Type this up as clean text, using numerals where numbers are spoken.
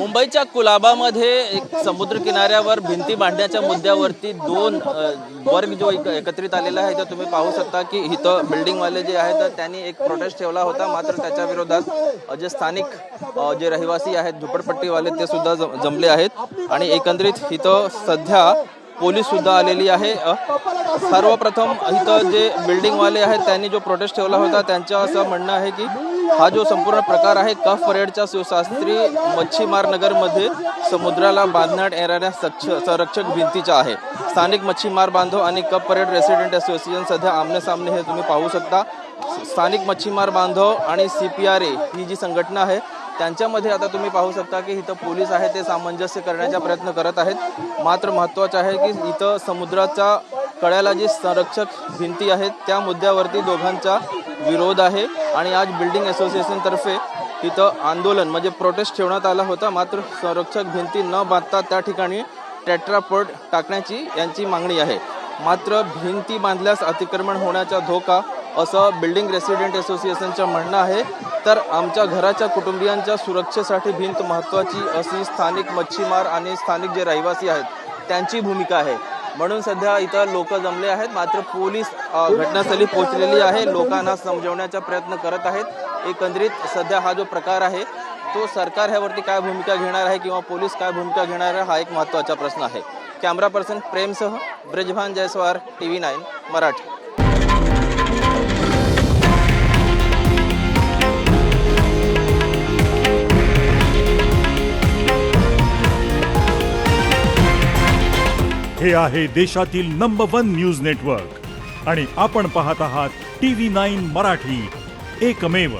मुंबईच्या कुलाबामध्ये एक समुद्र किनाऱ्यावर भिंती बांधण्याच्या मुद्द्यावरती दोन वर्ग जो एकत्रित आलेला आहे ते तुम्ही पाहू शकता की इथं बिल्डिंगवाले जे आहेत त्यांनी एक प्रोटेस्ट ठेवला होता। मात्र त्याच्या विरोधात जे स्थानिक जे रहिवासी आहेत झोपडपट्टीवाले ते सुद्धा जमले आहेत आणि एकंदरीत इथं सध्या पोलीस सुद्धा आलेली आहे। सर्वप्रथम इथं जे बिल्डिंगवाले आहेत त्यांनी जो प्रोटेस्ट ठेवला होता त्यांचं असं म्हणणं आहे की हा जो संपूर्ण प्रकार आहे कफ परेडच्या शिवशास्त्री मच्छीमार नगरमध्ये समुद्राला बांधण्यात येणाऱ्या संरक्षक भिंतीचा आहे। स्थानिक मच्छीमार बांधव आणि कफ परेड रेसिडेंट असोसिएशन सध्या आमने सामने हे तुम्ही पाहू शकता। स्थानिक मच्छीमार बांधव आणि CPRA ही जी संघटना आहे त्यांच्यामध्ये आता तुम्ही पाहू शकता की इथं पोलीस आहे ते सामंजस्य करण्याचा प्रयत्न करत आहेत। मात्र महत्त्वाचं आहे की इथं समुद्राच्या कड्याला जी संरक्षक भिंती आहेत त्या मुद्द्यावरती दोघांचा विरोध आहे आणि आज बिल्डिंग असोसिएशन तर्फे इथं आंदोलन म्हणजे प्रोटेस्ट ठेवण्यात आला होता। मात्र संरक्षक भिंती न बांधता त्या ठिकाणी टेट्रापोड टाकण्याची यांची मागणी आहे। मात्र भिंती बांधल्यास अतिक्रमण होण्याचा धोका असं बिल्डिंग रेसिडेंट असोसिएशनचं म्हणणं आहे। तर आमच्या घराच्या कुटुंबियांच्या सुरक्षेसाठी भिंत महत्त्वाची अशी स्थानिक मच्छीमार आणि स्थानिक जे रहिवासी आहेत त्यांची भूमिका आहे। म्हणून सध्या इथं लोक जमले आहेत। मात्र पोलीस घटनास्थळी पोहोचलेली आहे, लोकांना समजवण्याचा प्रयत्न करत आहेत। एकंदरीत सध्या हा जो प्रकार आहे तो सरकार ह्यावरती काय भूमिका घेणार आहे किंवा पोलीस काय भूमिका घेणार आहे हा एक महत्त्वाचा प्रश्न आहे। कॅमेरा पर्सन प्रेमसह ब्रजभान जयस्वार TV9 मराठी। हे आहे देशातील नंबर 1 न्यूज नेटवर्क आणि आपण पाहत आहात TV9 मराठी, एकमेव।